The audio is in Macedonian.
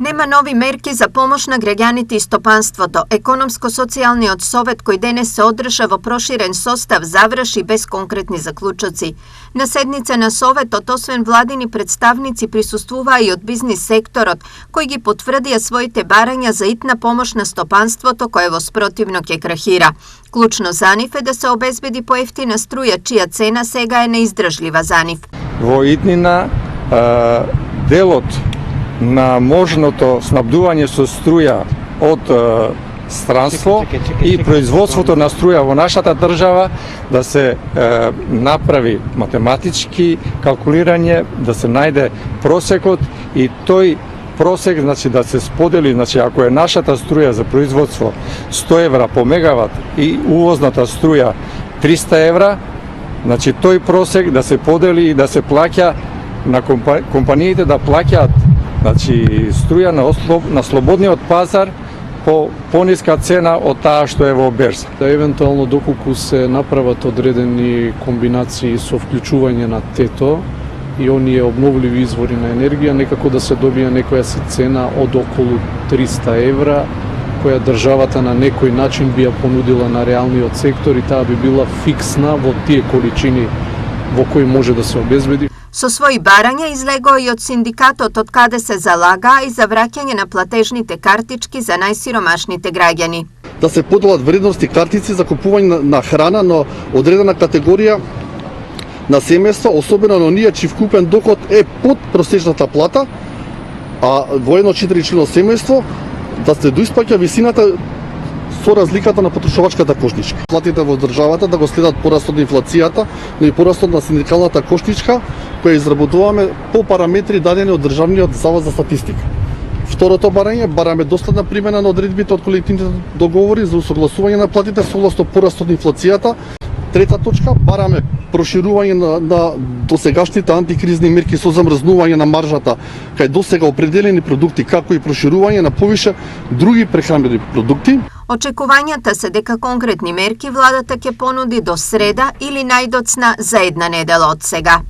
Нема нови мерки за помош на граѓаните и стопанството. Економско-социјалниот совет кој денес се одржа во проширен состав заврши без конкретни заклучоци. На седница на советот, освен владини представници, присуствуваа и од бизнис секторот, кој ги потврдија своите барања за итна помош на стопанството кое во спротивно ќе крахира. Клучно за нив е да се обезбеди поевтина струја, чија цена сега е неиздржлива за нив. Во иднина делот на можното снабдување со струја од странство и производството на струја во нашата држава да се направи математички калкулирање, да се најде просекот и тој просек, значи да се сподели, значи ако е нашата струја за производство 100 евра по мегават и увозната струја 300 евра, значи тој просек да се подели и да се плаќа на компаниите да плаќаат, значи струја на слободниот пазар по пониска цена од таа што е во берза. Да евентуално доколку се направат одредени комбинации со вклучување на ТЕТО и оние обновливи извори на енергија, некако да се добие некоја си цена од околу 300 евра, која државата на некој начин би ја понудила на реалниот сектор и таа би била фиксна во тие количини во кои може да се обезбеди. Со своји барања излегоа и од синдикатот од каде се залагаа и за враќање на платежните картички за најсиромашните граѓани. Да се поделат вредности картици за купување на храна на одредена категорија на семејство, особено на оние чиј вкупен доход е под просечната плата, а во едно 4-члено семејство да се доисплаќа висината со разликата на потрошувачката кошничка. Платите во државата да го следат порастот на инфлацијата, но и порастот на синдикалната кошничка, која изработуваме по параметри дадени од Државниот завод за статистика. Второто барање, бараме доследна примена на одредбите од колективните договори за усогласување на платите согласно порастот на инфлацијата. Трета точка, бараме проширување на досегашните антикризни мерки со замрзнување на маржата кај досега определени продукти, како и проширување на повише други прехранбени продукти. Очекувањата се дека конкретни мерки владата ќе понуди до среда или најдоцна за една недела од сега.